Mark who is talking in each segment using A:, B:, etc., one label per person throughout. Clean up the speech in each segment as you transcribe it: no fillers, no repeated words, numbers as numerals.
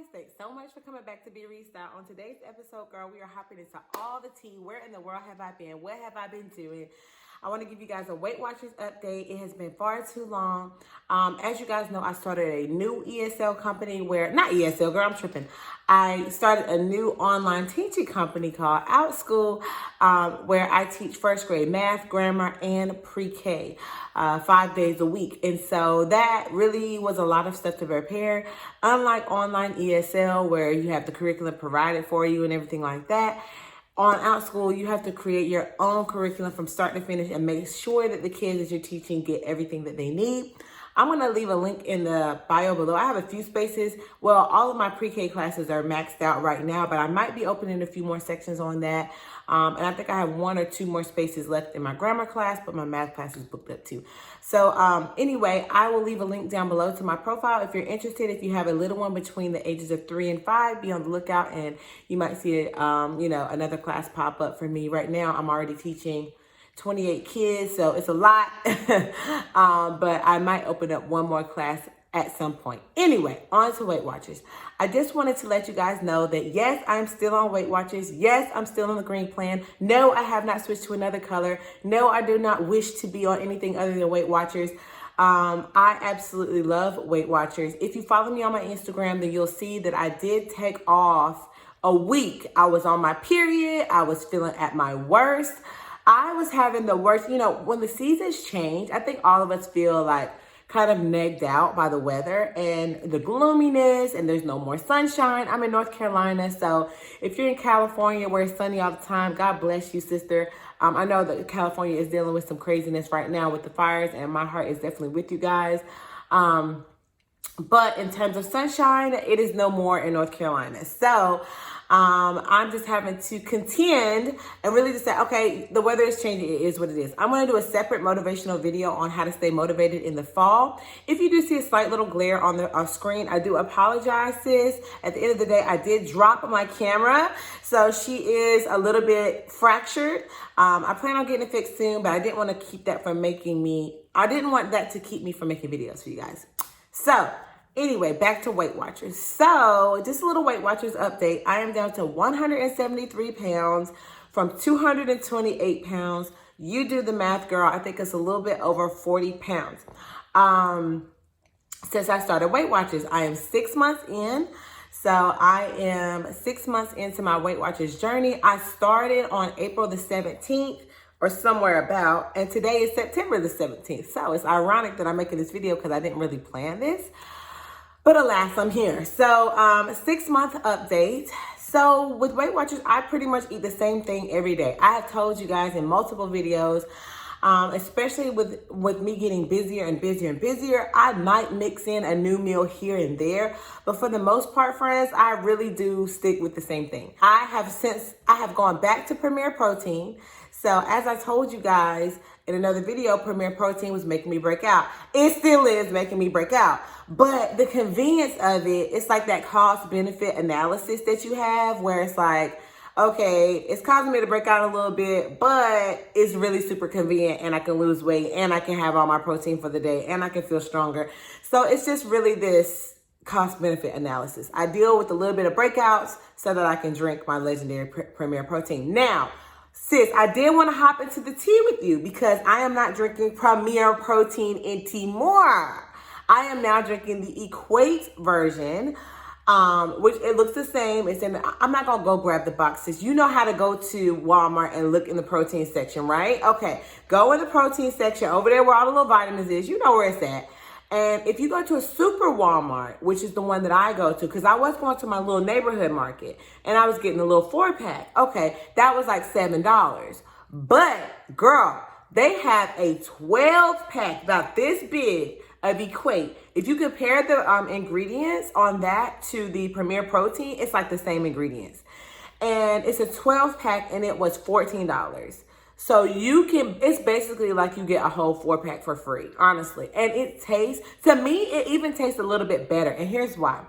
A: guys, thanks so much for coming back to Be Restyle. On today's episode, girl, we are hopping into all the tea. Where in the world have I been? What have I been doing? I want to give you guys a Weight Watchers update. It has been far too long. As you guys know, I started a new ESL company not ESL, girl, I'm tripping. I started a new online teaching company called OUTSCHOol, where I teach first grade math, grammar, and pre-K 5 days a week. And so that really was a lot of stuff to prepare. Unlike online ESL, where you have the curriculum provided for you and everything like that, on OutSchool, you have to create your own curriculum from start to finish and make sure that the kids that you're teaching get everything that they need. I'm going to leave a link in the bio below. I have a few spaces. Well, all of my pre-K classes are maxed out right now, but I might be opening a few more sections on that. And I think I have 1 or 2 more spaces left in my grammar class, but my math class is booked up too. So anyway, I will leave a link down below to my profile. If you're interested, if you have a little one between the ages of 3 and 5, be on the lookout and you might see another class pop up for me. Right now, I'm already teaching 28 kids, so it's a lot, but I might open up one more class at some point. Anyway, on to Weight Watchers. I just wanted to let you guys know that yes, I'm still on Weight Watchers. Yes, I'm still on the green plan. No, I have not switched to another color. No, I do not wish to be on anything other than Weight Watchers. I absolutely love Weight Watchers. If you follow me on my Instagram, then you'll see that I did take off a week. I was on my period. I was feeling at my worst. I was having the worst, when the seasons change, I think all of us feel like kind of negged out by the weather and the gloominess, and there's no more sunshine. I'm in North Carolina, so if you're in California where it's sunny all the time, God bless you, sister. I know that California is dealing with some craziness right now with the fires, and my heart is definitely with you guys. But in terms of sunshine, it is no more in North Carolina. So I'm just having to contend and really just say, okay, the weather is changing. It is what it is. I'm going to do a separate motivational video on how to stay motivated in the fall. If you do see a slight little glare on the screen, I do apologize, sis. At the end of the day, I did drop my camera, so she is a little bit fractured. I plan on getting it fixed soon, but I didn't want to keep that from I didn't want that to keep me from making videos for you guys. So anyway, back to Weight Watchers. So just a little Weight Watchers update. I am down to 173 pounds from 228 pounds. You do the math, girl. I think it's a little bit over 40 pounds. Since I started Weight Watchers, I am 6 months in. So I am 6 months into my Weight Watchers journey. I started on April the 17th. Or somewhere about, and today is September the 17th. So it's ironic that I'm making this video because I didn't really plan this. But alas, I'm here. So 6-month update. So with Weight Watchers, I pretty much eat the same thing every day. I have told you guys in multiple videos, especially with me getting busier and busier and busier, I might mix in a new meal here and there. But for the most part, friends, I really do stick with the same thing. I have gone back to Premier Protein. So as I told you guys in another video, Premier Protein was making me break out. It still is making me break out. But the convenience of it, it's like that cost benefit analysis that you have where it's like, okay, it's causing me to break out a little bit, but it's really super convenient and I can lose weight and I can have all my protein for the day and I can feel stronger. So it's just really this cost benefit analysis. I deal with a little bit of breakouts so that I can drink my legendary Premier Protein. Now, sis, I did want to hop into the tea with you because I am not drinking Premier Protein anymore. I am now drinking the Equate version, which it looks the same. I'm not going to go grab the boxes. You know how to go to Walmart and look in the protein section, right? Okay, go in the protein section over there where all the little vitamins is. You know where it's at. And if you go to a super Walmart, which is the one that I go to, because I was going to my little neighborhood market and I was getting a little 4-pack. Okay, that was like $7. But girl, they have a 12-pack about this big of Equate. If you compare the ingredients on that to the Premier Protein, it's like the same ingredients. And it's a 12-pack and it was $14. So it's basically like you get a whole 4-pack for free, honestly. And to me, it even tastes a little bit better. And here's why.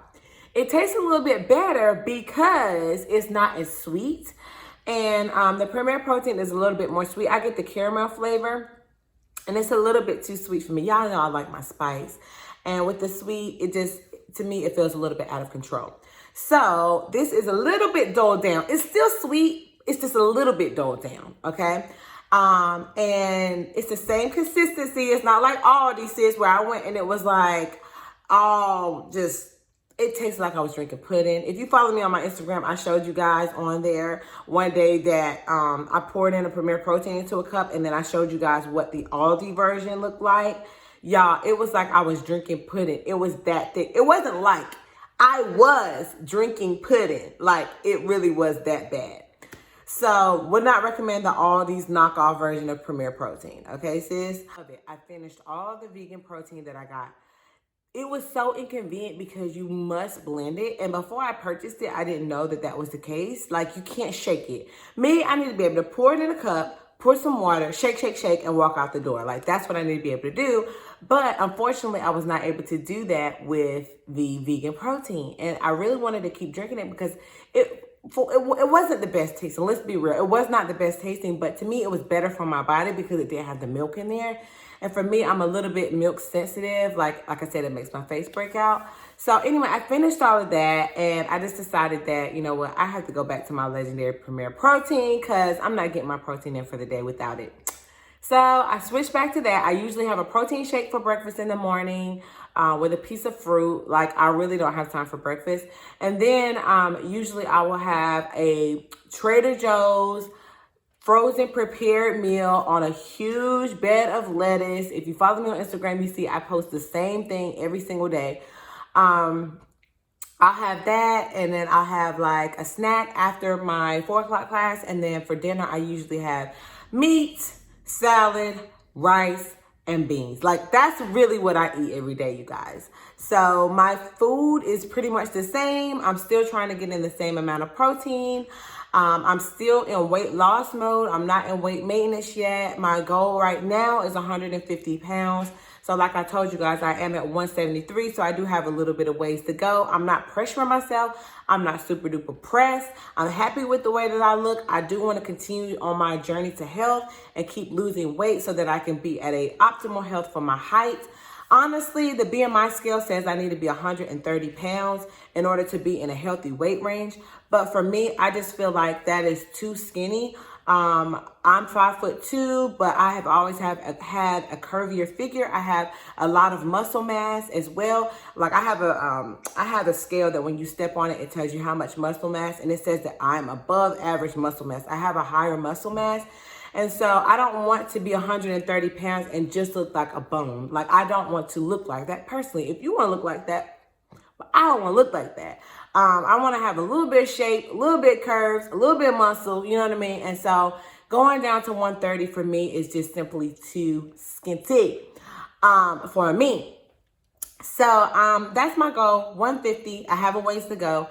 A: It tastes a little bit better because it's not as sweet. And the Premier Protein is a little bit more sweet. I get the caramel flavor and it's a little bit too sweet for me. Y'all know I like my spice. And with the sweet, to me, it feels a little bit out of control. So this is a little bit dulled down. It's still sweet. It's just a little bit dulled down, okay? And it's the same consistency. It's not like Aldi, sis, where I went and it was like, it tastes like I was drinking pudding. If you follow me on my Instagram, I showed you guys on there one day that I poured in a Premier Protein into a cup, and then I showed you guys what the Aldi version looked like. Y'all, it was like I was drinking pudding. It was that thick. It wasn't like I was drinking pudding. Like, it really was that bad. So, would not recommend the Aldi's knockoff version of Premier Protein. Okay, sis? I finished all the vegan protein that I got. It was so inconvenient because you must blend it. And before I purchased it, I didn't know that that was the case. Like, you can't shake it. Me, I need to be able to pour it in a cup, pour some water, shake, shake, shake, and walk out the door. Like, that's what I need to be able to do. But unfortunately, I was not able to do that with the vegan protein. And I really wanted to keep drinking it because it wasn't the best tasting. Let's be real. It was not the best tasting, but to me, it was better for my body because it didn't have the milk in there. And for me, I'm a little bit milk sensitive. Like I said, it makes my face break out. So anyway, I finished all of that, and I just decided that, you know what, I have to go back to my legendary Premier Protein because I'm not getting my protein in for the day without it. So I switched back to that. I usually have a protein shake for breakfast in the morning with a piece of fruit. Like, I really don't have time for breakfast. And then usually I will have a Trader Joe's frozen prepared meal on a huge bed of lettuce. If you follow me on Instagram, you see I post the same thing every single day. I'll have that, and then I'll have like a snack after my 4 o'clock class. And then for dinner, I usually have meat, salad, rice, and beans. Like, that's really what I eat every day, you guys. So my food is pretty much the same. I'm still trying to get in the same amount of protein. I'm still in weight loss mode. I'm not in weight maintenance yet. My goal right now is 150 pounds. So like I told you guys, I am at 173. So I do have a little bit of ways to go. I'm not pressuring myself. I'm not super duper pressed. I'm happy with the way that I look. I do want to continue on my journey to health and keep losing weight so that I can be at a optimal health for my height. Honestly, the BMI scale says I need to be 130 pounds in order to be in a healthy weight range. But for me, I just feel like that is too skinny. I'm 5'2", but I have always had a curvier figure. I have a lot of muscle mass as well. Like, I have a scale that when you step on it, it tells you how much muscle mass, and it says that I'm above average muscle mass. I have a higher muscle mass. And so I don't want to be 130 pounds and just look like a bone. Like, I don't want to look like that personally. If you want to look like that, but I don't want to look like that. I want to have a little bit of shape, a little bit of curves, a little bit of muscle, you know what I mean? And so going down to 130 for me is just simply too skinty for me. So that's my goal, 150. I have a ways to go.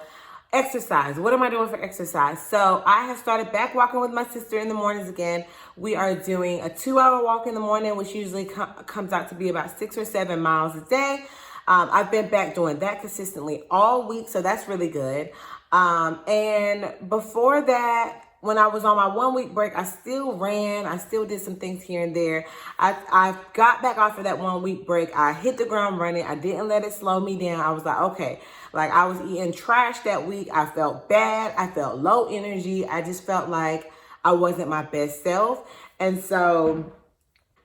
A: Exercise. What am I doing for exercise? So I have started back walking with my sister in the mornings again. We are doing a 2-hour walk in the morning, which usually comes out to be about 6 or 7 miles a day. I've been back doing that consistently all week, so that's really good. And before that, when I was on my 1-week break, I still ran. I still did some things here and there. I got back off of that 1-week break. I hit the ground running. I didn't let it slow me down. I was like, okay. Like, I was eating trash that week. I felt bad. I felt low energy. I just felt like I wasn't my best self. And so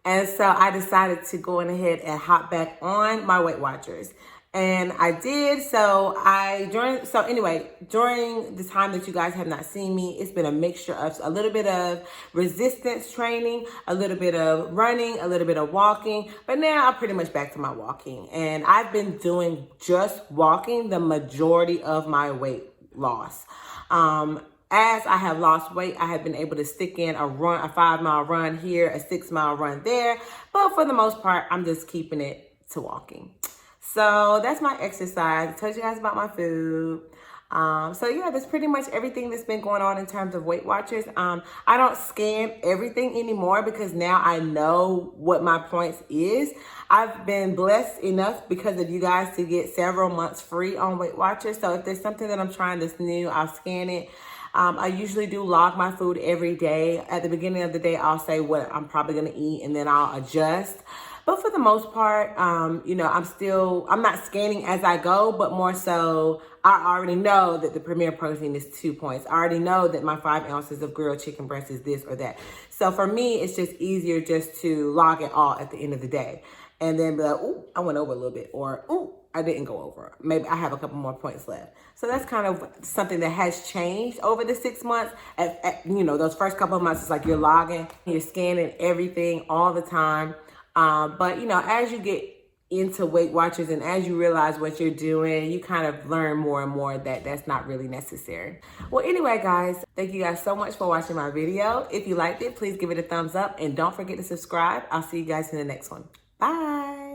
A: I decided to go in ahead and hop back on my Weight Watchers. And I did. During the time that you guys have not seen me, it's been a mixture of a little bit of resistance training, a little bit of running, a little bit of walking. But now I'm pretty much back to my walking. And I've been doing just walking the majority of my weight loss. As I have lost weight, I have been able to stick in a 5-mile run here, a 6-mile run there. But for the most part, I'm just keeping it to walking. So that's my exercise. I told you guys about my food. So yeah, that's pretty much everything that's been going on in terms of Weight Watchers. I don't scan everything anymore because now I know what my points is. I've been blessed enough because of you guys to get several months free on Weight Watchers. So if there's something that I'm trying that's new, I'll scan it. I usually do log my food every day. At the beginning of the day, I'll say what I'm probably going to eat, and then I'll adjust. But for the most part, you know, I'm not scanning as I go, but more so I already know that the premier protein is 2 points. I already know that my 5 ounces of grilled chicken breast is this or that. So for me, it's just easier just to log it all at the end of the day. And then be like, ooh, I went over a little bit, or ooh, I didn't go over. Maybe I have a couple more points left. So that's kind of something that has changed over the 6 months. You know, those first couple of months, it's like you're logging, you're scanning everything all the time. But, you know, as you get into Weight Watchers and as you realize what you're doing, you kind of learn more and more that that's not really necessary. Well, anyway, guys, thank you guys so much for watching my video. If you liked it, please give it a thumbs up and don't forget to subscribe. I'll see you guys in the next one. Bye.